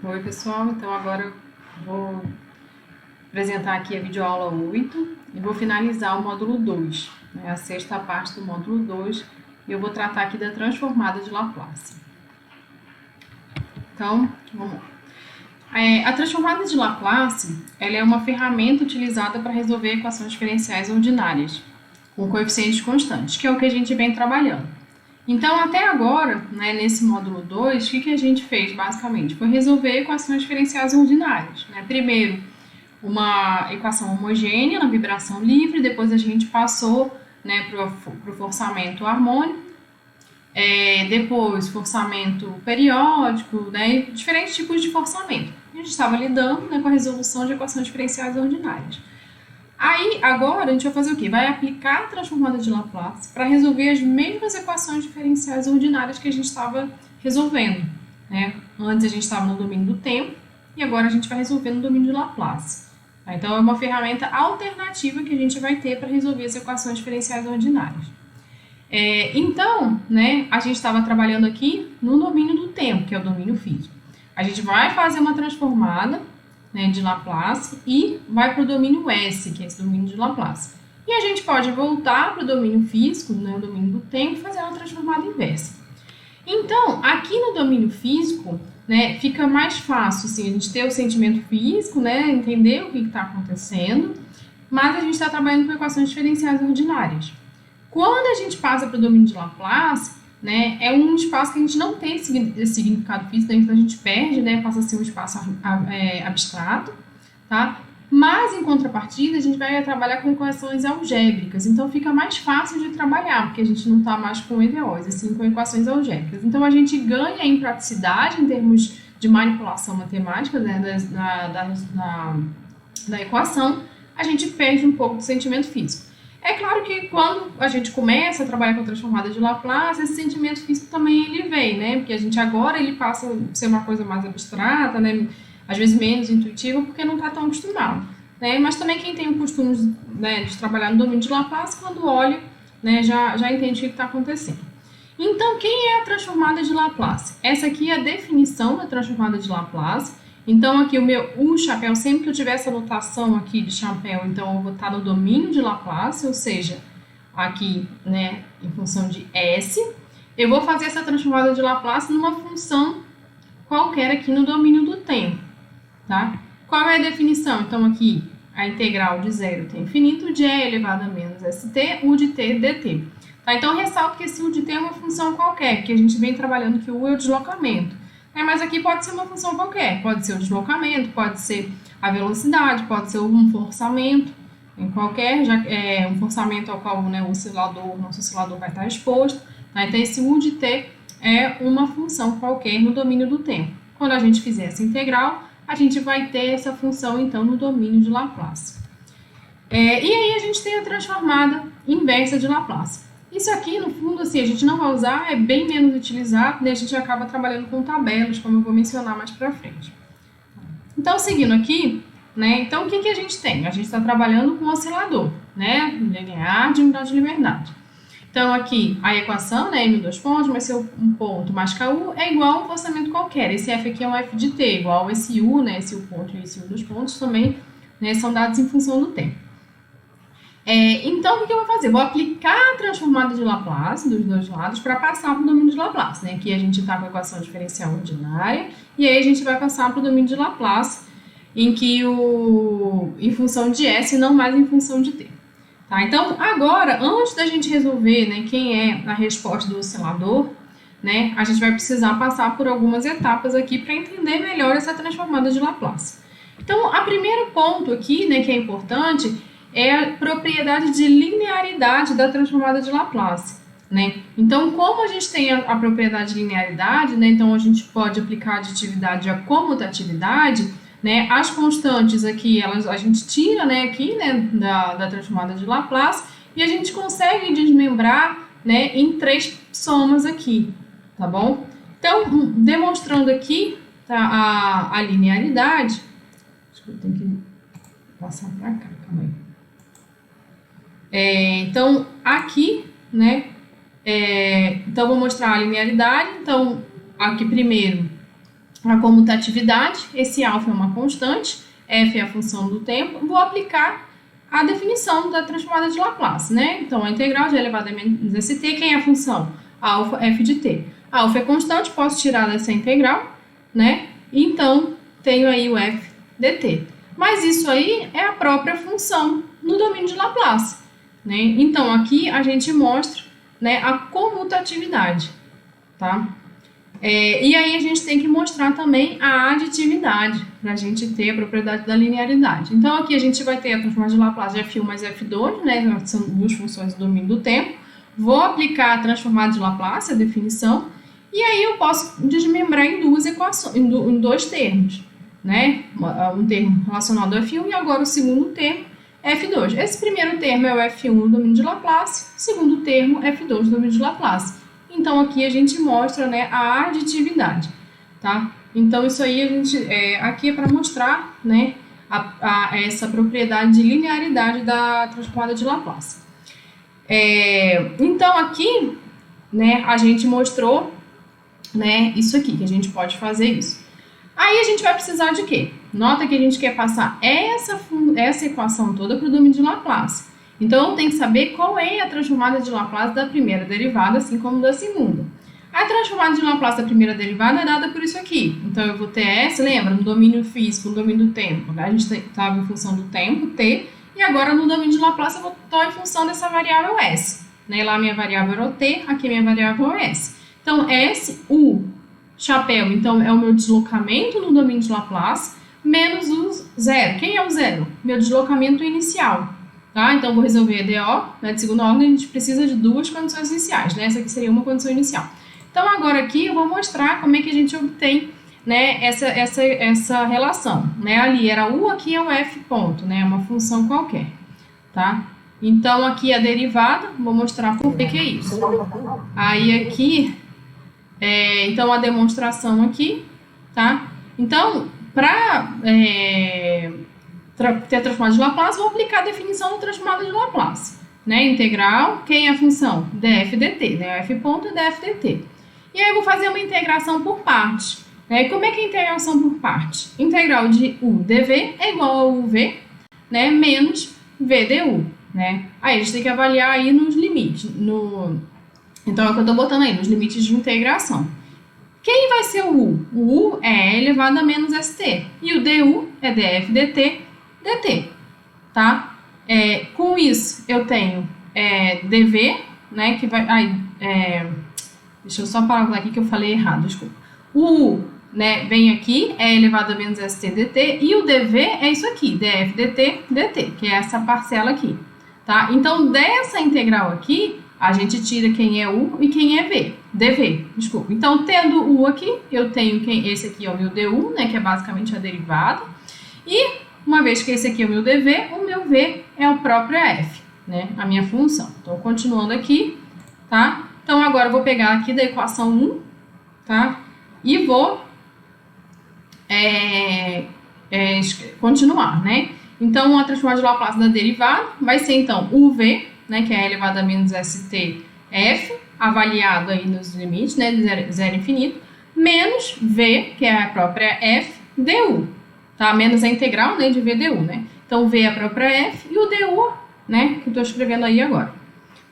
Oi, pessoal. Então, agora eu vou apresentar aqui a videoaula 8 e vou finalizar o módulo 2, né, a sexta parte do módulo 2, e eu vou tratar aqui da transformada de Laplace. Então, vamos lá. A transformada de Laplace, ela é uma ferramenta utilizada para resolver equações diferenciais ordinárias com coeficientes constantes, que é o que a gente vem trabalhando. Então, até agora, né, nesse módulo 2, o que a gente fez, basicamente? Foi resolver equações diferenciais ordinárias. Né? Primeiro, uma equação homogênea na vibração livre, depois a gente passou, né, para o forçamento harmônico, depois forçamento periódico, né, diferentes tipos de forçamento. A gente estava lidando, né, com a resolução de equações diferenciais ordinárias. Aí, agora, a gente vai fazer o quê? Vai aplicar a transformada de Laplace para resolver as mesmas equações diferenciais ordinárias que a gente estava resolvendo. Né? Antes a gente estava no domínio do tempo e agora a gente vai resolver no domínio de Laplace. Então, é uma ferramenta alternativa que a gente vai ter para resolver as equações diferenciais ordinárias. Então, né, a gente estava trabalhando aqui no domínio do tempo, que é o domínio físico. A gente vai fazer uma transformada, né, de Laplace e vai para o domínio S, que é esse domínio de Laplace. E a gente pode voltar para o domínio físico, né, o domínio do tempo, e fazer uma transformada inversa. Então, aqui no domínio físico, né, fica mais fácil assim, a gente ter o sentimento físico, né, entender o que está acontecendo, mas a gente está trabalhando com equações diferenciais ordinárias. Quando a gente passa para o domínio de Laplace, né, é um espaço que a gente não tem esse significado físico, então a gente perde, né, passa a ser um espaço abstrato, tá? Mas, em contrapartida, a gente vai trabalhar com equações algébricas, então fica mais fácil de trabalhar, porque a gente não está mais com EDOs, assim, com equações algébricas. Então, a gente ganha em praticidade, em termos de manipulação matemática, né, da equação, a gente perde um pouco do sentimento físico. É claro que quando a gente começa a trabalhar com a transformada de Laplace, esse sentimento físico também ele vem, né? Porque a gente agora ele passa a ser uma coisa mais abstrata, né? Às vezes menos intuitiva, porque não está tão acostumado. Né? Mas também quem tem o costume, né, de trabalhar no domínio de Laplace, quando olha, né, já entende o que está acontecendo. Então, quem é a transformada de Laplace? Essa aqui é a definição da transformada de Laplace. Então, aqui o chapéu, sempre que eu tiver essa notação aqui de chapéu, então eu vou estar no domínio de Laplace, ou seja, aqui, né, em função de S. Eu vou fazer essa transformada de Laplace numa função qualquer aqui no domínio do tempo, tá? Qual é a definição? Então, aqui, a integral de 0 até infinito de e elevado a menos st, u de t dt. Tá? Então, ressalto que esse u de t é uma função qualquer, que a gente vem trabalhando que o u é o deslocamento. Mas aqui pode ser uma função qualquer, pode ser o deslocamento, pode ser a velocidade, pode ser um forçamento, em qualquer, um forçamento ao qual, né, nosso oscilador vai estar exposto. Tá? Então, esse u de t é uma função qualquer no domínio do tempo. Quando a gente fizer essa integral, a gente vai ter essa função, então, no domínio de Laplace. E aí a gente tem a transformada inversa de Laplace. Isso aqui, no fundo, assim, a gente não vai usar, é bem menos utilizado, né? A gente acaba trabalhando com tabelas, como eu vou mencionar mais pra frente. Então, seguindo aqui, né? Então, o que a gente tem? A gente está trabalhando com oscilador, né? Linear de unidade de liberdade. Então, aqui, a equação, né, m dois pontos, mais seu um ponto mais ku, é igual a um forçamento qualquer. Esse f aqui é um f de t, igual esse u, né, esse u ponto e esse u dos pontos também, né, são dados em função do tempo. Então, o que eu vou fazer? Vou aplicar a transformada de Laplace dos dois lados para passar para o domínio de Laplace, né? Aqui a gente está com a equação diferencial ordinária, e aí a gente vai passar para o domínio de Laplace, em que em função de S e não mais em função de t. Tá? Então, agora, antes da gente resolver, né, quem é a resposta do oscilador, né, a gente vai precisar passar por algumas etapas aqui para entender melhor essa transformada de Laplace. Então, o primeiro ponto aqui, né, que é importante, é a propriedade de linearidade da transformada de Laplace. Né? Então, como a gente tem a propriedade de linearidade, né, então a gente pode aplicar a aditividade e a comutatividade, né, as constantes aqui, a gente tira, né, aqui, né, da transformada de Laplace e a gente consegue desmembrar, né, em três somas aqui, tá bom? Então, demonstrando aqui, tá, a linearidade, acho que eu tenho que passar para cá, calma aí. Então, aqui, né, então vou mostrar a linearidade. Então, aqui primeiro, a comutatividade, esse alfa é uma constante, f é a função do tempo, vou aplicar a definição da transformada de Laplace, né? Então, a integral de elevado a menos st, quem é a função? Alfa f de t. A alfa é constante, posso tirar dessa integral, né? Então, tenho aí o f dt. Mas isso aí é a própria função no domínio de Laplace, né? Então, aqui a gente mostra, né, a comutatividade, tá? E aí a gente tem que mostrar também a aditividade, para a gente ter a propriedade da linearidade. Então, aqui a gente vai ter a transformada de Laplace de f1 mais f2, né? São duas funções do domínio do tempo. Vou aplicar a transformada de Laplace, a definição, e aí eu posso desmembrar em duas equações, em dois termos, né? Um termo relacionado ao f1 e agora o segundo termo, f2. Esse primeiro termo é o f1 no domínio de Laplace, o segundo termo, f2 no domínio de Laplace. Então, aqui a gente mostra, né, a aditividade, tá? Então, isso aí a gente, aqui é para mostrar, né, essa propriedade de linearidade da transformada de Laplace. Então, aqui, né, a gente mostrou, né, isso aqui, que a gente pode fazer isso. Aí, a gente vai precisar de quê? Nota que a gente quer passar essa equação toda para o domínio de Laplace. Então, eu tenho que saber qual é a transformada de Laplace da primeira derivada, assim como da segunda. A transformada de Laplace da primeira derivada é dada por isso aqui. Então, eu vou ter S, lembra? No domínio físico, no domínio do tempo. A gente estava em função do tempo, T, e agora no domínio de Laplace eu estou em função dessa variável S. Né? Lá minha variável era o T, aqui minha variável é o S. Então, S, U, chapéu, então é o meu deslocamento no domínio de Laplace, menos o zero. Quem é o zero? Meu deslocamento inicial. Tá? Então, vou resolver a DO, né, de segunda ordem, a gente precisa de duas condições iniciais, né? Essa aqui seria uma condição inicial. Então, agora aqui eu vou mostrar como é que a gente obtém, né, essa relação, né? Ali era U, aqui é o F ponto, né? Uma função qualquer, tá? Então, aqui a derivada, vou mostrar por que é isso. Aí, aqui, então, a demonstração aqui, tá? Então, para ter a transformada de Laplace, vou aplicar a definição da transformada de Laplace, né? Integral, quem é a função? df dt, né? F ponto é df dt. E aí eu vou fazer uma integração por partes, né? Como é que é a integração por partes? Integral de u dv é igual a uv, né? Menos v du, né? Aí a gente tem que avaliar aí nos limites, então é o que eu tô botando aí, nos limites de integração. Quem vai ser o u? O u é e elevado a menos st, e o du é df dt, tá? Com isso, eu tenho dv, né, que vai... deixa eu só parar aqui que eu falei errado, desculpa. O u, né, vem aqui, é elevado a menos st dt, e o dv é isso aqui, df dt, que é essa parcela aqui, tá? Então, dessa integral aqui, a gente tira quem é u e quem é v, dv, desculpa. Então, tendo u aqui, eu tenho esse aqui é o meu du, né, que é basicamente a derivada, e uma vez que esse aqui é o meu dv, o meu v é o próprio f, né? A minha função. Então, continuando aqui, tá? Então, agora eu vou pegar aqui da equação 1, tá? E vou continuar, né? Então, a transformada de Laplace da derivada vai ser, então, uv, né? Que é elevado a menos st f, avaliado aí nos limites, né? De zero a infinito, menos v, que é a própria f, du. Tá? Menos a integral, né, de VDU, né? Então, V é a própria F e o DU, né, que eu estou escrevendo aí agora,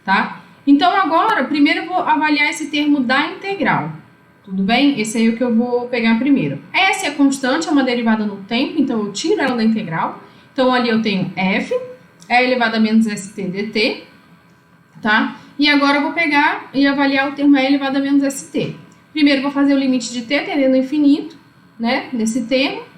tá? Então, agora, primeiro eu vou avaliar esse termo da integral, tudo bem? Esse aí é o que eu vou pegar primeiro. S é constante, é uma derivada no tempo, então eu tiro ela da integral. Então, ali eu tenho F, é elevado a menos st dt, tá? E agora eu vou pegar e avaliar o termo E elevado a menos st. Primeiro, eu vou fazer o limite de t tendendo ao infinito, né, nesse termo.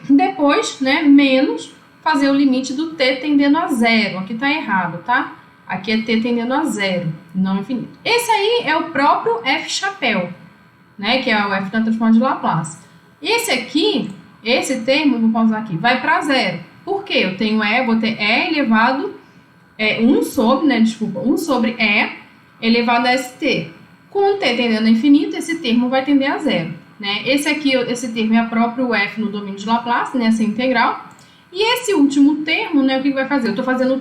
Depois, né, menos fazer o limite do t tendendo a zero. Aqui tá errado, tá? Aqui é t tendendo a zero, não infinito. Esse aí é o próprio f chapéu, né, que é o f da transformada de Laplace. Esse aqui, esse termo, vou pausar aqui, vai para zero. Por quê? Eu tenho vou ter e elevado, 1 sobre, né, desculpa, 1 sobre e elevado a st. Com t tendendo a infinito, esse termo vai tender a zero. Né? Esse termo é o próprio f no domínio de Laplace, né? Essa integral. E esse último termo, né? O que vai fazer? Eu estou fazendo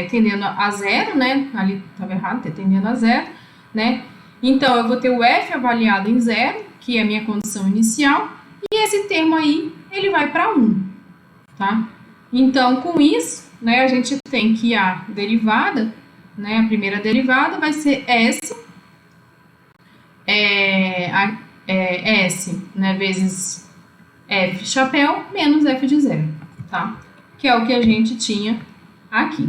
tendendo a zero, né? Ali estava errado, t tendendo a zero, né? Então, eu vou ter o f avaliado em 0, que é a minha condição inicial, e esse termo aí, ele vai para 1, tá? Então, com isso, né, a gente tem que a derivada, né, a primeira derivada vai ser S, S, né, vezes f chapéu menos f de 0, tá? Que é o que a gente tinha aqui.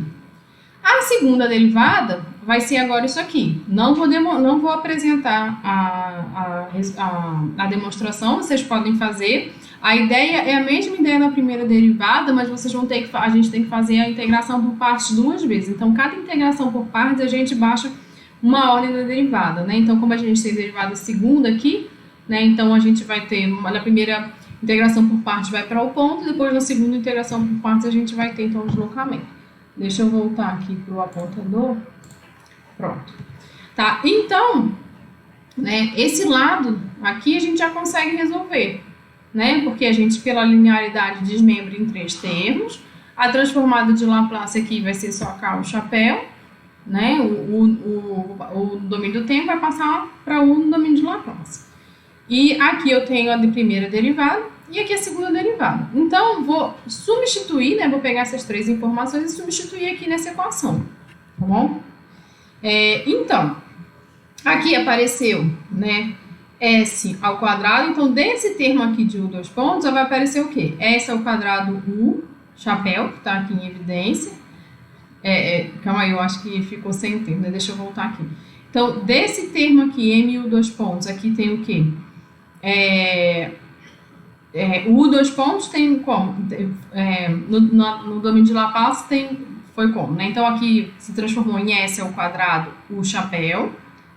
A segunda derivada vai ser agora isso aqui. Não vou apresentar a demonstração, vocês podem fazer. A ideia é a mesma ideia da primeira derivada, mas vocês vão ter que, a gente tem que fazer a integração por partes 2 vezes. Então, cada integração por partes, a gente baixa uma ordem da derivada, né? Então, como a gente tem derivada segunda aqui, né? Então, a gente vai ter, na primeira integração por partes vai para o ponto, depois na segunda integração por partes a gente vai ter, então, o deslocamento. Deixa eu voltar aqui para o apontador. Pronto. Tá? Então, né, esse lado aqui a gente já consegue resolver, né? Porque a gente, pela linearidade, desmembra em 3 termos. A transformada de Laplace aqui vai ser só K o chapéu, né? O domínio do tempo vai passar para o domínio de Laplace. E aqui eu tenho a de primeira derivada e aqui a segunda derivada. Então, vou substituir, né? Vou pegar essas 3 informações e substituir aqui nessa equação, tá bom? Então, aqui apareceu, né, S ao quadrado. Então, desse termo aqui de U dois pontos, vai aparecer o quê? S ao quadrado U, chapéu, que está aqui em evidência. Calma aí, eu acho que ficou sem termo, né? Deixa eu voltar aqui. Então, desse termo aqui, M U dois pontos, aqui tem o quê? U dois pontos tem como? No domínio de Laplace foi como, né? Então, aqui se transformou em S ao quadrado o chapéu,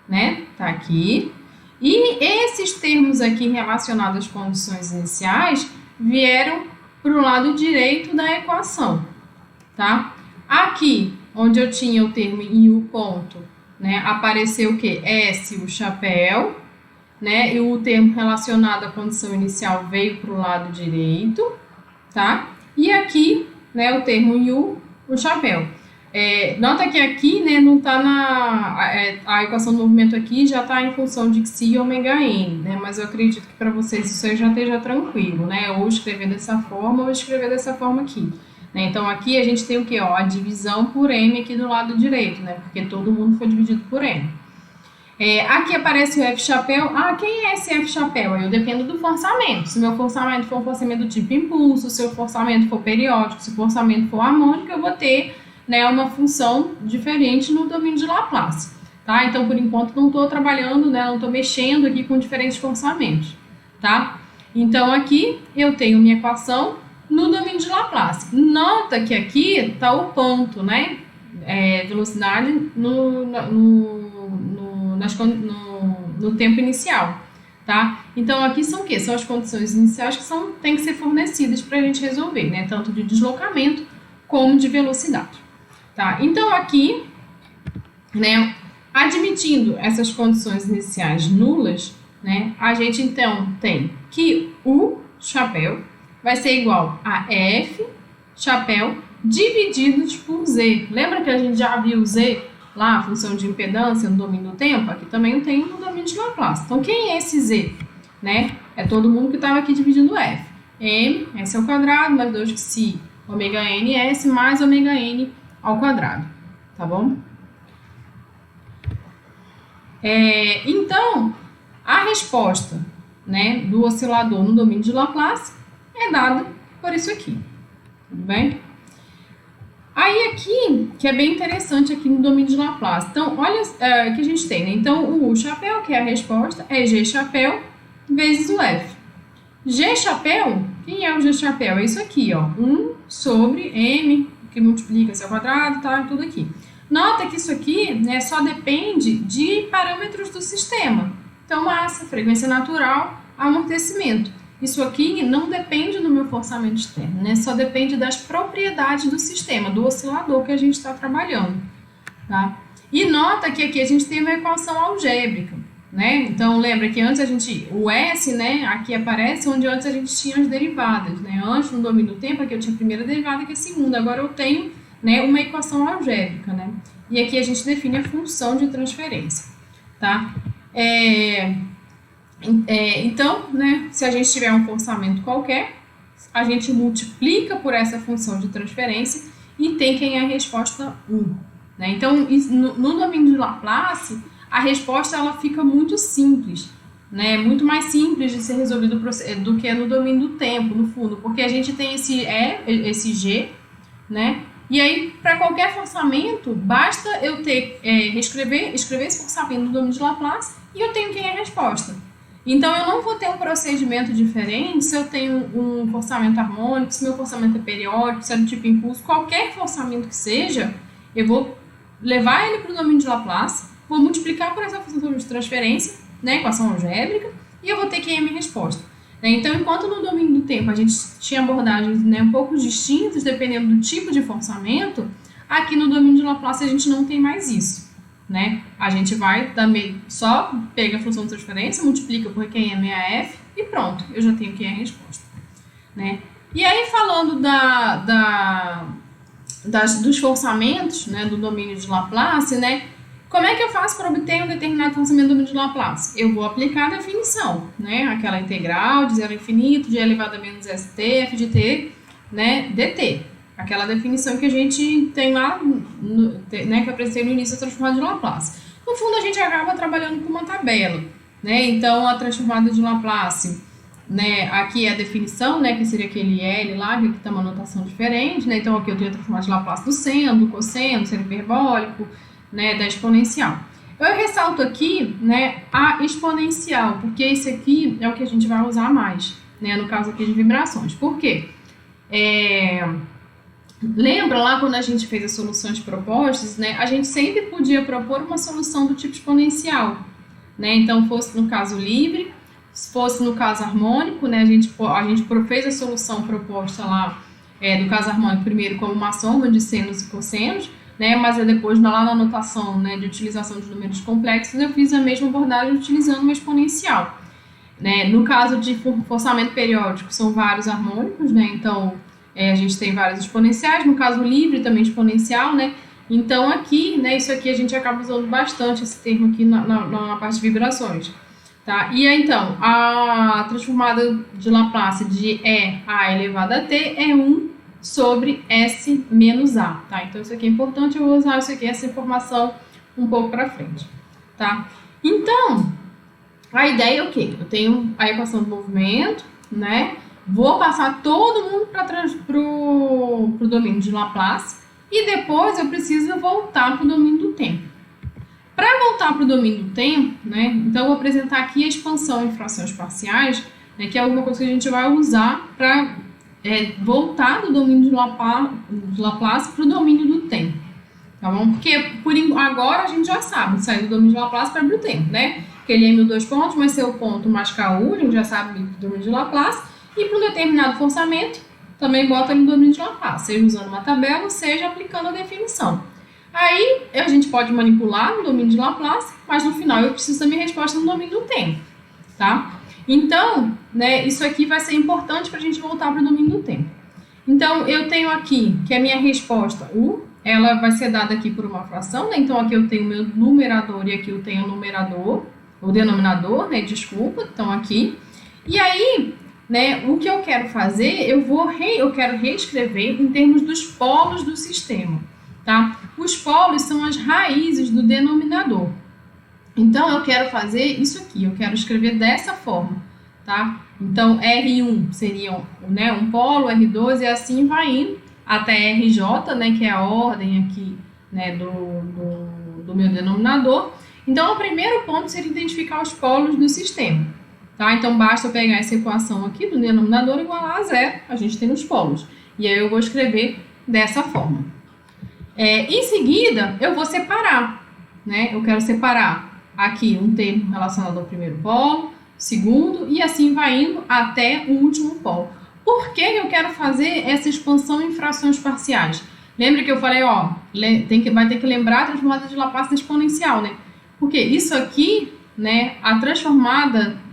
né? Tá aqui. E esses termos aqui relacionados às condições iniciais vieram para o lado direito da equação, tá? Aqui, onde eu tinha o termo em U ponto, né? Apareceu o quê? S, o chapéu, né? E o termo relacionado à condição inicial veio para o lado direito, tá? E aqui, né, o termo em U, o chapéu. Nota que aqui, né, não está a equação do movimento aqui já está em função de Xi e ômega n, né? Mas eu acredito que para vocês isso aí já esteja tranquilo, né? Ou escrever dessa forma ou escrever dessa forma aqui. Né? Então, aqui a gente tem o quê? Ó, a divisão por M aqui do lado direito, né? Porque todo mundo foi dividido por M. Aqui aparece o F chapéu. Quem é esse F chapéu? Eu dependo do forçamento. Se meu forçamento for um forçamento do tipo impulso, se o forçamento for periódico, se o forçamento for harmônico, eu vou ter, né, uma função diferente no domínio de Laplace. Tá? Então, por enquanto, não estou trabalhando, né, não estou mexendo aqui com diferentes forçamentos. Tá? Então, aqui eu tenho minha equação no domínio de Laplace. Nota que aqui está o ponto, né? Velocidade no tempo inicial, tá? Então, aqui são o quê? São as condições iniciais que têm que ser fornecidas para a gente resolver, né? Tanto de deslocamento como de velocidade, tá? Então, aqui, né, admitindo essas condições iniciais nulas, né, a gente, então, tem que o chapéu vai ser igual a F chapéu divididos por Z. Lembra que a gente já viu Z lá, a função de impedância no domínio do tempo? Aqui também eu tenho no domínio de Laplace. Então, quem é esse Z? Né? É todo mundo que estava aqui dividindo F. M, S ao quadrado, mais 2 Xi, ômega n, S, mais ômega n ao quadrado. Tá bom? Então, a resposta, né, do oscilador no domínio de Laplace é dada por isso aqui. Tudo bem? Aí aqui, que é bem interessante aqui no domínio de Laplace. Então, olha o que a gente tem, né? Então, o U chapéu, que é a resposta, é G chapéu vezes o F. G chapéu, quem é o G chapéu? É isso aqui, ó. 1 sobre M, que multiplica C ao quadrado, tá? Tudo aqui. Nota que isso aqui, né, só depende de parâmetros do sistema. Então, massa, frequência natural, amortecimento. Isso aqui não depende do meu forçamento externo, né? Só depende das propriedades do sistema, do oscilador que a gente está trabalhando, tá? E nota que aqui a gente tem uma equação algébrica, né? Então, lembra que antes o S, né, aqui aparece onde antes a gente tinha as derivadas, né? Antes, no domínio do tempo, aqui eu tinha a primeira derivada e a segunda. Agora eu tenho, né, uma equação algébrica, né? E aqui a gente define a função de transferência, tá? Então, né, se a gente tiver um forçamento qualquer, a gente multiplica por essa função de transferência e tem quem é a resposta 1. Né? Então, no domínio de Laplace, a resposta ela fica muito simples, né? Muito mais simples de ser resolvido do que no domínio do tempo, no fundo, porque a gente tem esse E, esse G, né? E aí, para qualquer forçamento, basta eu escrever esse forçamento no domínio de Laplace e eu tenho quem é a resposta. Então, eu não vou ter um procedimento diferente se eu tenho um forçamento harmônico, se meu forçamento é periódico, se é do tipo impulso, qualquer forçamento que seja, eu vou levar ele para o domínio de Laplace, vou multiplicar por essa função de transferência, né, equação algébrica, e eu vou ter que é a minha resposta. Então, enquanto no domínio do tempo a gente tinha abordagens, né, um pouco distintas, dependendo do tipo de forçamento, aqui no domínio de Laplace a gente não tem mais isso. Né? A gente vai também só pega a função de transferência, multiplica por QM/F e pronto, eu já tenho aqui a resposta. Né? E aí, falando dos forçamentos, né, do domínio de Laplace, né, como é que eu faço para obter um determinado forçamento do domínio de Laplace? Eu vou aplicar a definição, né, aquela integral de 0 a infinito, de elevado a menos st, f de t, né, dt. Aquela definição que a gente tem lá, né, que eu apresentei no início da transformada de Laplace. No fundo, a gente acaba trabalhando com uma tabela, né? Então, a transformada de Laplace, né, aqui é a definição, né, que seria aquele L lá, que aqui está uma notação diferente, né? Então, aqui eu tenho a transformada de Laplace do seno, do cosseno, do seno hiperbólico, né, da exponencial. Eu ressalto aqui, né, a exponencial, porque esse aqui é o que a gente vai usar mais, né, no caso aqui de vibrações. Por quê? Lembra lá quando a gente fez as soluções propostas, né? A gente sempre podia propor uma solução do tipo exponencial, né? Então, fosse no caso livre, se fosse no caso harmônico, né? A gente fez a solução proposta lá do caso harmônico primeiro como uma soma de senos e cossenos, né? Mas depois lá na notação, né, de utilização de números complexos, eu fiz a mesma abordagem utilizando uma exponencial, né? No caso de forçamento periódico, são vários harmônicos, né? Então a gente tem vários exponenciais, no caso livre também exponencial, né? Então aqui, né, isso aqui a gente acaba usando bastante esse termo aqui na parte de vibrações, tá? E aí, então, a transformada de Laplace de E/A elevado a T é 1 sobre S menos A, tá? Então isso aqui é importante, eu vou usar isso aqui, essa informação um pouco para frente, tá? Então, a ideia é o quê? Eu tenho a equação do movimento, né? Vou passar todo mundo pro domínio de Laplace e depois eu preciso voltar para o domínio do tempo. Para voltar para o domínio do tempo, né, então eu vou apresentar aqui a expansão em frações parciais, né, que é alguma coisa que a gente vai usar para voltar do domínio de Laplace para o domínio do tempo. Tá bom? Porque agora a gente já sabe, sair do domínio de Laplace para o tempo, né? Porque ele é em 2 pontos, mas ser o ponto mais KU, a gente já sabe do domínio de Laplace. E para um determinado forçamento, também bota no domínio de Laplace, seja usando uma tabela, seja aplicando a definição. Aí, a gente pode manipular no domínio de Laplace, mas no final eu preciso da minha resposta no domínio do tempo, tá? Então, né, isso aqui vai ser importante para a gente voltar para o domínio do tempo. Então, eu tenho aqui que a minha resposta U, ela vai ser dada aqui por uma fração, né? Então, aqui eu tenho o meu numerador e aqui eu tenho o denominador, né? Desculpa, então aqui. E aí, né, o que eu quero fazer, eu quero reescrever em termos dos polos do sistema, tá? Os polos são as raízes do denominador. Então, eu quero fazer isso aqui, eu quero escrever dessa forma, tá? Então, R1 seria, né, um polo, R2 e assim vai indo até RJ, né, que é a ordem aqui, né, do meu denominador. Então, o primeiro ponto seria identificar os polos do sistema. Tá? Então, basta eu pegar essa equação aqui do denominador igualar a zero, a gente tem os polos. E aí eu vou escrever dessa forma. Em seguida, eu vou separar, né? Eu quero separar aqui um termo relacionado ao primeiro polo, segundo, e assim vai indo até o último polo. Por que eu quero fazer essa expansão em frações parciais? Lembra que eu falei, ó, vai ter que lembrar a transformada de Laplace exponencial, né? Porque isso aqui, né, a transformada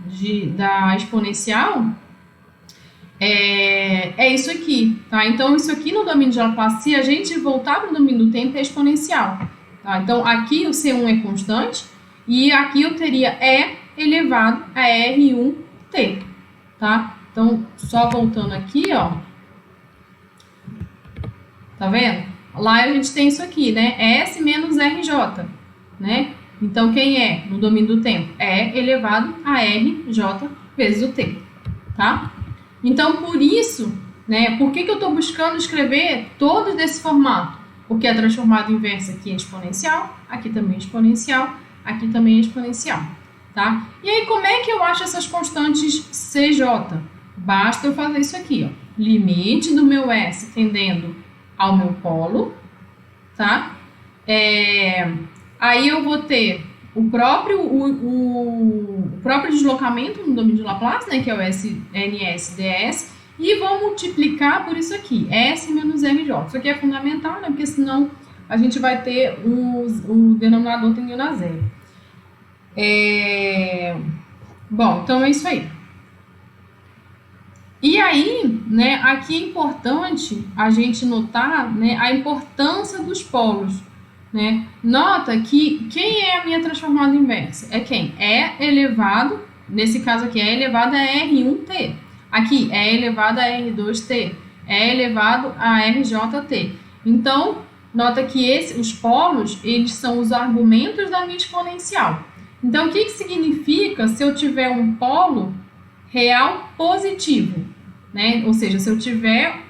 da exponencial é isso aqui, tá? Então, isso aqui no domínio de Laplace, se a gente voltar para o domínio do tempo, é exponencial, tá? Então, aqui o C1 é constante E aqui eu teria E elevado a R1T, tá? Então, só voltando aqui, ó. Tá vendo? Lá a gente tem isso aqui, né? S menos RJ, né? Então, quem é no domínio do tempo? E elevado a RJ vezes o T, tá? Então, por isso, né? Por que eu estou buscando escrever todos desse formato? Porque a transformada inversa aqui é exponencial, aqui também é exponencial, aqui também é exponencial, tá? E aí, como é que eu acho essas constantes CJ? Basta eu fazer isso aqui, ó. Limite do meu S tendendo ao meu polo, tá? Aí eu vou ter o próprio deslocamento no domínio de Laplace, né? Que é o NS ds, e vou multiplicar por isso aqui, S menos MJ. Isso aqui é fundamental, né? Porque senão a gente vai ter o denominador tendendo a zero. Bom, então é isso aí. E aí, né, aqui é importante a gente notar, né, a importância dos polos, né? Nota que quem é a minha transformada inversa? É quem? É elevado, nesse caso aqui, é elevado a R1T. Aqui, é elevado a R2T. É elevado a RJT. Então, nota que os polos, eles são os argumentos da minha exponencial. Então, o que significa se eu tiver um polo real positivo? Né? Ou seja, se eu tiver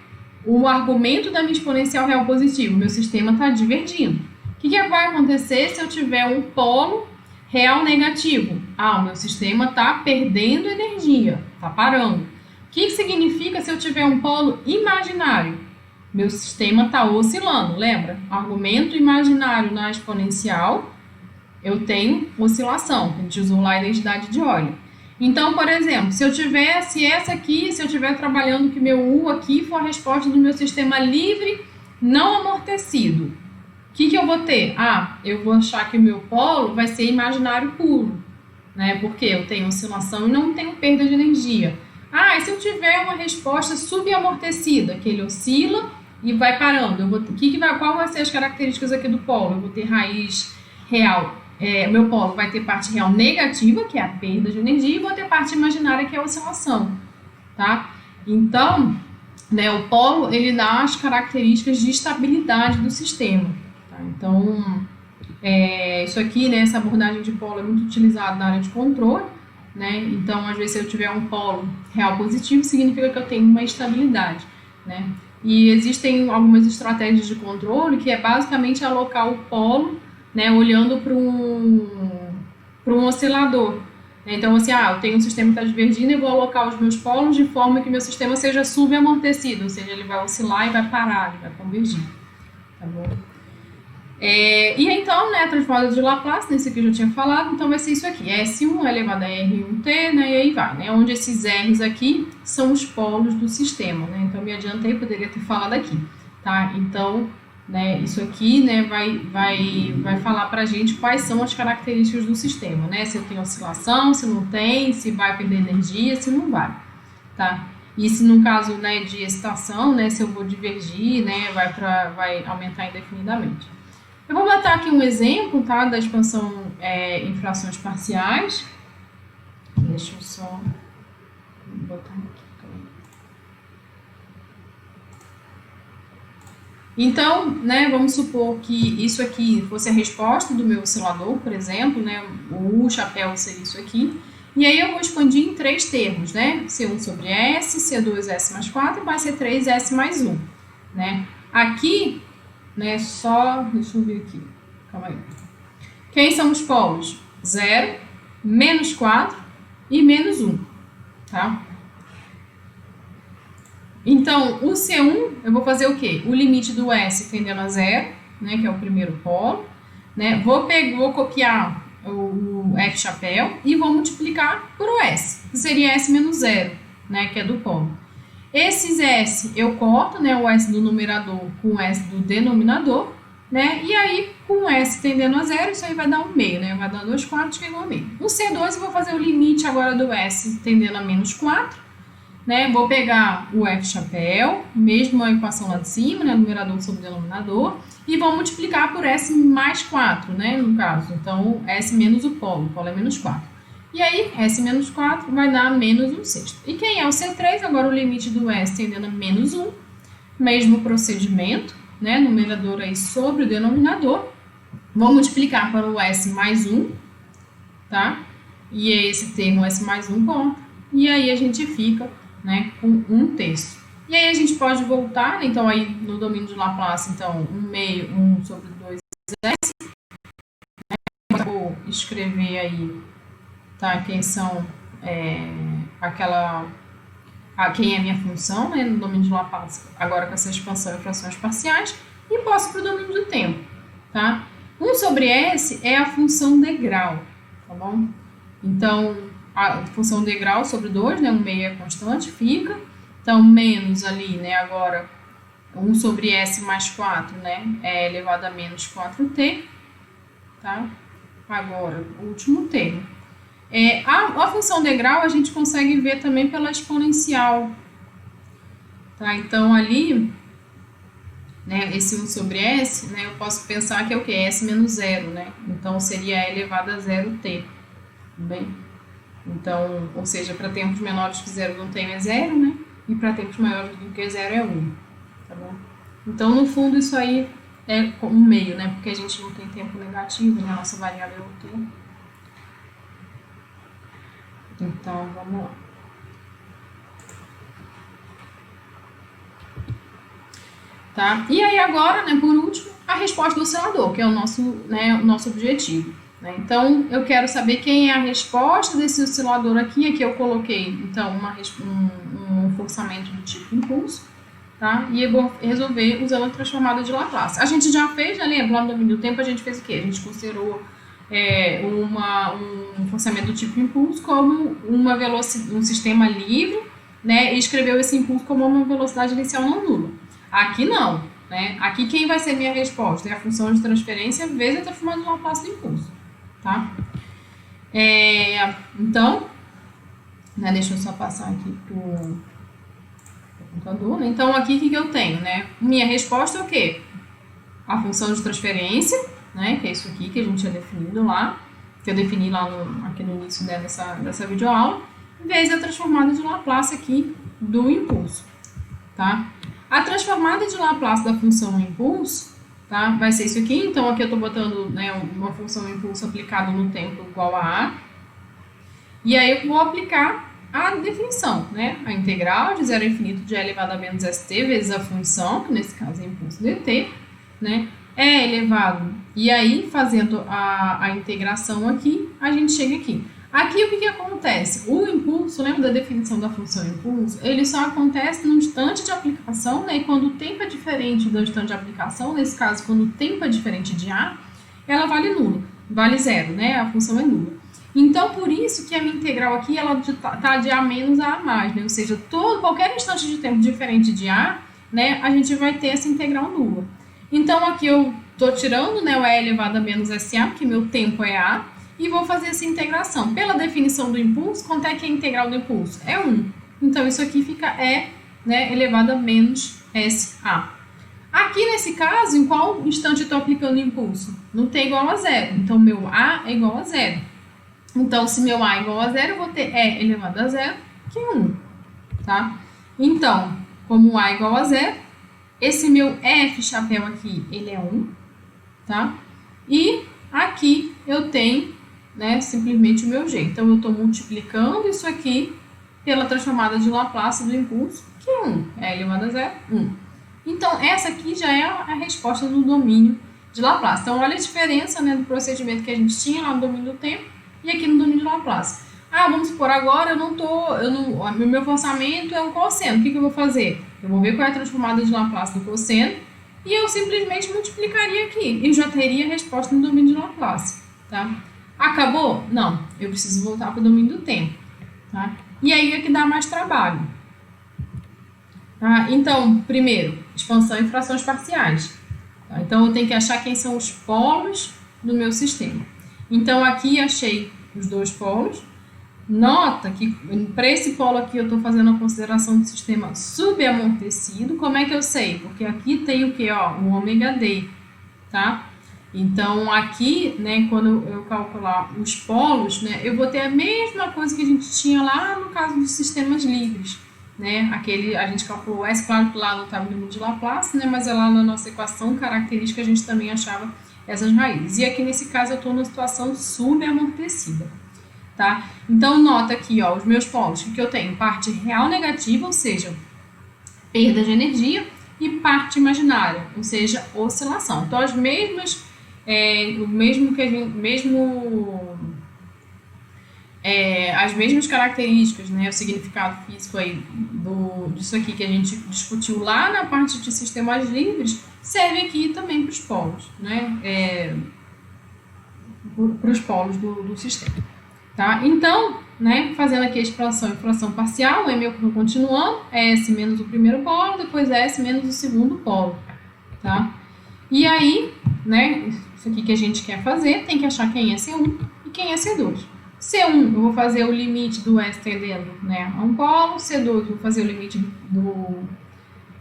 o argumento da minha exponencial real positivo, meu sistema está divergindo. O que vai acontecer se eu tiver um polo real negativo? O meu sistema está perdendo energia, está parando. O que significa se eu tiver um polo imaginário? Meu sistema está oscilando, lembra? Argumento imaginário na exponencial, eu tenho oscilação. A gente usou lá a identidade de Euler. Então, por exemplo, se eu estiver trabalhando que meu U aqui for a resposta do meu sistema livre não amortecido, o que eu vou ter? Eu vou achar que o meu polo vai ser imaginário puro, né? Porque eu tenho oscilação e não tenho perda de energia. E se eu tiver uma resposta subamortecida, que ele oscila e vai parando, qual vai ser as características aqui do polo? Eu vou ter raiz real. Meu polo vai ter parte real negativa, que é a perda de energia, e vou ter parte imaginária, que é a oscilação, tá? Então, né, o polo, ele dá as características de estabilidade do sistema, tá? Então, isso aqui, né, essa abordagem de polo é muito utilizada na área de controle, né? Então, às vezes, se eu tiver um polo real positivo, significa que eu tenho uma estabilidade, né? E existem algumas estratégias de controle, que é basicamente alocar o polo, né, olhando para um oscilador. Então, assim, eu tenho um sistema que está divergindo e vou alocar os meus polos de forma que meu sistema seja subamortecido, ou seja, ele vai oscilar e vai parar, ele vai convergir. Tá bom? E então, né, a transformada de Laplace, nesse aqui eu já tinha falado, então vai ser isso aqui, S1 elevado a R1T, né, e aí vai, né, onde esses R's aqui são os polos do sistema, né, então me adiantei, poderia ter falado aqui, tá? Então, né, isso aqui, né, vai falar pra gente quais são as características do sistema, né, se eu tenho oscilação, se não tem, se vai perder energia, se não vai, tá? E se no caso, né, de excitação, né, se eu vou divergir, né, vai aumentar indefinidamente. Eu vou botar aqui um exemplo, tá, da expansão em frações parciais. Deixa eu só botar aqui. Então, né, vamos supor que isso aqui fosse a resposta do meu oscilador, por exemplo, né, o chapéu seria isso aqui. E aí eu vou expandir em três termos, né, C1 sobre S, C2 S mais 4 mais C3 S mais 1, né. Aqui, né, deixa eu ver aqui, calma aí. Quem são os polos? 0, menos 4 e menos 1, tá? Então, o C1, eu vou fazer o quê? O limite do S tendendo a 0, né, que é o primeiro polo, né? Vou copiar o F chapéu e vou multiplicar por o S, que seria S menos 0, né, que é do polo. Esses S eu corto, né, o S do numerador com o S do denominador, né, e aí com o S tendendo a 0, isso aí vai dar 1 meio, né, vai dar 2 quartos, que é igual a meio. No C2 eu vou fazer o limite agora do S tendendo a menos 4, né? Vou pegar o F chapéu, mesmo a equação lá de cima, né? Numerador sobre denominador, e vou multiplicar por S mais 4, né? No caso, então S menos o polo é menos 4. E aí, S menos 4 vai dar menos 1/6. E quem é o C3? Agora o limite do S tendendo a menos 1, mesmo procedimento, né? Numerador aí sobre o denominador. Vou multiplicar para o S mais 1, tá? E esse termo S mais 1 conta. E aí a gente fica, né, com 1/3. E aí a gente pode voltar, né? Então aí no domínio de Laplace, então 1/2, 1 sobre 2S. Vou escrever aí, tá? Quem são, quem é a minha função, né? No domínio de Laplace, agora com essa expansão em frações parciais. E posso para o domínio do tempo, tá? 1 sobre S é a função degrau, tá bom? Então, a função degrau sobre 2, né? 1/2 é constante, fica. Então, menos ali, né? Agora, 1 sobre S mais 4, né? É elevado a menos 4t, tá? Agora, o último termo. A função degrau a gente consegue ver também pela exponencial, tá? Então, ali, né? Esse 1 sobre S, né? Eu posso pensar que é o quê? S menos 0, né? Então, seria E elevado a 0t, tudo bem? Então, ou seja, para tempos menores que 0 não tem é 0, né? E para tempos maiores do que 0 é 1, tá bom? Então, no fundo, isso aí é um meio, né? Porque a gente não tem tempo negativo, né? A nossa variável é o tempo. Então, vamos lá. Tá? E aí agora, né, por último, a resposta do oscilador, que é o nosso objetivo. Né? Então, eu quero saber quem é a resposta desse oscilador aqui. Aqui eu coloquei, então, um forçamento do tipo impulso, tá? E eu vou resolver usando a transformada de Laplace. A gente já fez, né, lembra? Lá no domínio do tempo a gente fez o quê? A gente considerou um forçamento do tipo impulso como um sistema livre, né? E escreveu esse impulso como uma velocidade inicial não nula. Aqui não, né? Aqui quem vai ser minha resposta é a função de transferência vezes a transformada de Laplace do impulso, tá? Então, né, deixa eu só passar aqui pro computador, né? Então, aqui o que eu tenho, né? Minha resposta é o quê? A função de transferência, né? Que é isso aqui que a gente tinha definido lá, que eu defini lá aqui no início, né, dessa videoaula, vezes a transformada de Laplace aqui do impulso, tá? A transformada de Laplace da função impulso, tá? Vai ser isso aqui. Então, aqui eu estou botando, né, uma função impulso aplicada no tempo igual a A. E aí eu vou aplicar a definição, né? A integral de 0 a infinito de E elevado a menos st vezes a função, que nesse caso é impulso dt, né? É elevado. E aí, fazendo a integração aqui, a gente chega aqui. Aqui o que acontece? O impulso, lembra da definição da função impulso? Ele só acontece no instante de aplicação, né? E quando o tempo é diferente do instante de aplicação, nesse caso, quando o tempo é diferente de A, ela vale nulo, vale zero, né? A função é nula. Então, por isso que a minha integral aqui, ela está de A menos a A mais, né? Ou seja, qualquer instante de tempo diferente de A, né? A gente vai ter essa integral nula. Então, aqui eu estou tirando, né, o E elevado a menos SA, porque meu tempo é A, e vou fazer essa integração. Pela definição do impulso, quanto é que é a integral do impulso? É 1. Então, isso aqui fica E, né, elevado a menos SA. Aqui, nesse caso, em qual instante eu estou aplicando o impulso? No T igual a 0. Então, meu A é igual a 0. Então, se meu A é igual a 0, eu vou ter E elevado a 0, que é 1. Tá? Então, como A é igual a 0, esse meu F chapéu aqui, ele é 1. Tá? E aqui eu tenho, né, simplesmente o meu G. Então, eu estou multiplicando isso aqui pela transformada de Laplace do impulso, que é 1. É elevado a 0, 1. Então, essa aqui já é a resposta do domínio de Laplace. Então, olha a diferença, né, do procedimento que a gente tinha lá no domínio do tempo e aqui no domínio de Laplace. Ah, vamos supor, agora o meu forçamento é um cosseno. O que eu vou fazer? Eu vou ver qual é a transformada de Laplace do cosseno e eu simplesmente multiplicaria aqui. E já teria a resposta no domínio de Laplace, tá? Acabou? Não. Eu preciso voltar para o domínio do tempo, tá? E aí é que dá mais trabalho. Tá? Então, primeiro, expansão em frações parciais. Tá? Então, eu tenho que achar quem são os polos do meu sistema. Então, aqui achei os dois polos. Nota que para esse polo aqui eu estou fazendo a consideração do sistema subamortecido. Como é que eu sei? Porque aqui tem o que? O ômega D, tá? Então aqui, né, quando eu calcular os polos, né, eu vou ter a mesma coisa que a gente tinha lá no caso dos sistemas livres, né? A gente calculou S, claro que lá no tabuleiro de Laplace, né, mas é lá na nossa equação característica a gente também achava essas raízes. E aqui nesse caso eu estou numa situação subamortecida. Tá? Então, nota aqui, os meus polos, que eu tenho parte real negativa, ou seja, perda de energia, e parte imaginária, ou seja, oscilação. Então, as mesmas características, né, o significado físico aí disso aqui que a gente discutiu lá na parte de sistemas livres, serve aqui também para os polos, né, para os polos do sistema. Tá? Então, né, fazendo aqui a expansão e fração parcial, M eu estou continuando, é S menos o primeiro polo, depois é S menos o segundo polo. Tá? E aí, né, isso aqui que a gente quer fazer, tem que achar quem é C1 e quem é C2. C1, eu vou fazer o limite do S tendendo, né, a um polo, C2 eu vou fazer o limite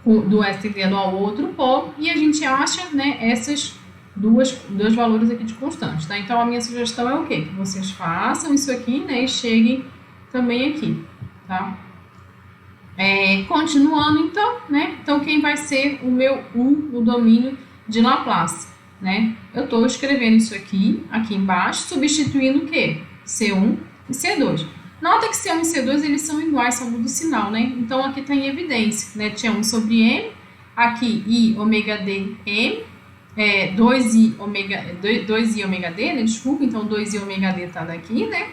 do S tendendo ao outro polo, e a gente acha, né, esses dois valores aqui de constantes, tá? Então, a minha sugestão é o quê? Que vocês façam isso aqui, né, e cheguem também aqui, tá? Continuando, então, né? Então, quem vai ser o meu no domínio de Laplace, né? Eu estou escrevendo isso aqui embaixo, substituindo o quê? C1 e C2. Nota que C1 e C2, eles são iguais, só muda o sinal, né? Então, aqui está em evidência, né? Tinha 1 sobre M, aqui I ômega D M, 2i ômega D, né? Desculpa, então 2i ômega D está daqui, né?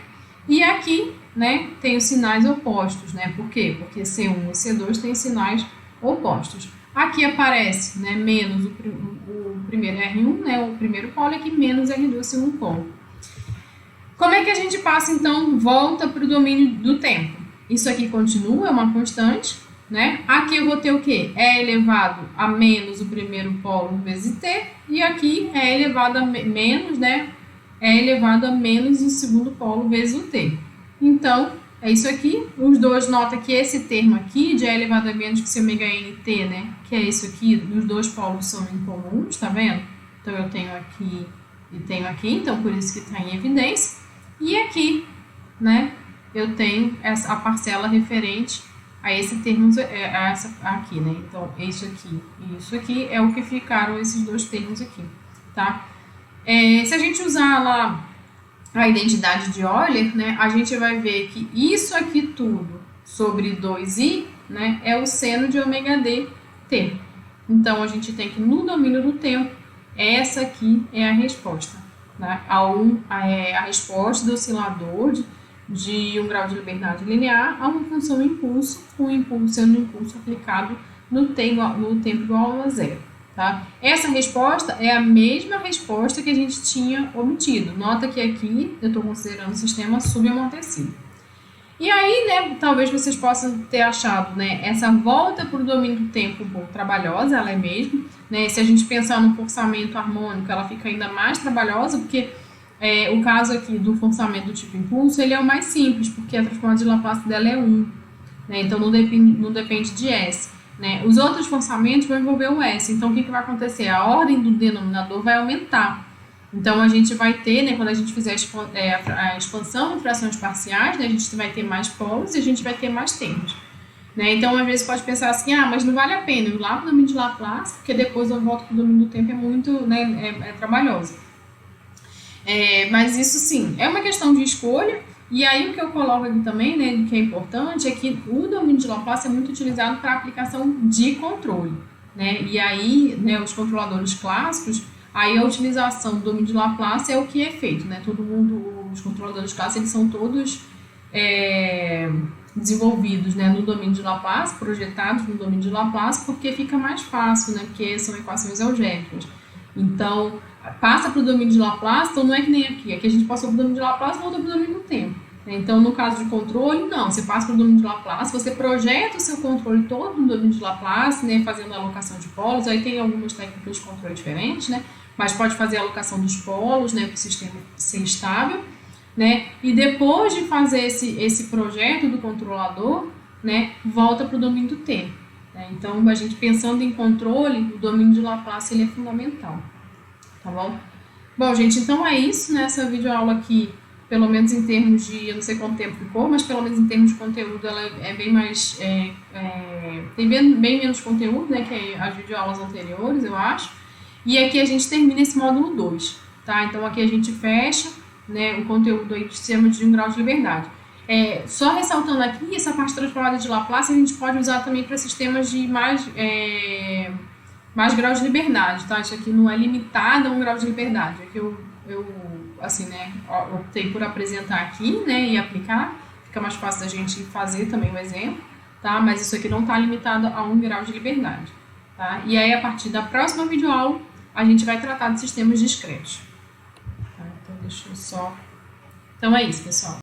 E aqui, né, tem os sinais opostos, né? Por quê? Porque C1 e C2 têm sinais opostos. Aqui aparece, né, menos o primeiro R1, né, o primeiro polo, aqui menos R2, o segundo polo. Como é que a gente passa, então, volta para o domínio do tempo? Isso aqui continua, é uma constante, né? Aqui eu vou ter o quê? E elevado a menos o primeiro polo vezes T, e aqui E elevado a menos, né? E elevado a menos o segundo polo vezes o T. Então, é isso aqui. Os dois, nota que esse termo aqui, de E elevado a menos que seu ômega n T, né? Que é isso aqui, os dois polos são incomuns, tá vendo? Então, eu tenho aqui e tenho aqui, então por isso que está em evidência. E aqui, né? Eu tenho a parcela referente a esse termo, essa aqui, né? Então, isso aqui e isso aqui é o que ficaram esses dois termos aqui, tá? Se a gente usar lá a identidade de Euler, né, a gente vai ver que isso aqui tudo sobre 2i, né, é o seno de ômega d t. Então, a gente tem que, no domínio do tempo, essa aqui é a resposta, né? A resposta do oscilador de um grau de liberdade linear a uma função impulso, com o impulso sendo um impulso aplicado no tempo igual a zero. Tá? Essa resposta é a mesma resposta que a gente tinha obtido. Nota que aqui eu estou considerando o sistema subamortecido. E aí, né, talvez vocês possam ter achado, né, essa volta para o domínio do tempo um pouco trabalhosa, ela é mesmo. Né? Se a gente pensar no forçamento harmônico, ela fica ainda mais trabalhosa, porque o caso aqui do forçamento do tipo impulso, ele é o mais simples, porque a transformada de Laplace dela é 1. Né? Então, não depende de S. Né? Os outros forçamentos vão envolver o S. Então, o que vai acontecer? A ordem do denominador vai aumentar. Então, a gente vai ter, né, quando a gente fizer a expansão em frações parciais, né, a gente vai ter mais polos e a gente vai ter mais termos. Né? Então, às vezes, pode pensar assim, mas não vale a pena eu ir lá para o domínio de Laplace, porque depois eu volto para o domínio do tempo, é muito, né, trabalhoso. Mas isso, sim, é uma questão de escolha. E aí, o que eu coloco aqui também, né, que é importante, é que o domínio de Laplace é muito utilizado para aplicação de controle. Né? E aí, né, os controladores clássicos, aí a utilização do domínio de Laplace é o que é feito. Né? Os controladores clássicos, eles são todos desenvolvidos, né, no domínio de Laplace, projetados no domínio de Laplace, porque fica mais fácil, né, porque são equações algébricas. Então, passa para o domínio de Laplace, então não é que nem aqui. Aqui a gente passou para o domínio de Laplace e voltou para o domínio do tempo. Então, no caso de controle, não. Você passa para o domínio de Laplace, você projeta o seu controle todo no domínio de Laplace, né, fazendo a alocação de polos. Aí tem algumas técnicas de controle diferentes, né, mas pode fazer a alocação dos polos, né, para o sistema ser estável. né? E depois de fazer esse projeto do controlador, né, volta para o domínio do tempo. Né? Então, a gente pensando em controle, o domínio de Laplace ele é fundamental. Tá bom? Bom, gente, então é isso, né? Essa videoaula aqui, pelo menos em termos de, eu não sei quanto tempo ficou, mas pelo menos em termos de conteúdo, ela é bem mais, tem bem menos conteúdo, né, que as videoaulas anteriores, eu acho. E aqui a gente termina esse módulo 2, tá? Então aqui a gente fecha, né, o conteúdo aí de sistemas de 1 grau de liberdade. Só ressaltando aqui, essa parte transformada de Laplace a gente pode usar também para sistemas de mais grau de liberdade, tá? Isso aqui não é limitado a 1 grau de liberdade. Aqui eu assim, né, optei por apresentar aqui, né, e aplicar. Fica mais fácil da gente fazer também o exemplo, tá? Mas isso aqui não está limitado a 1 grau de liberdade, tá? E aí, a partir da próxima videoaula, a gente vai tratar de sistemas discretos. Tá? Então, deixa eu só... Então, é isso, pessoal.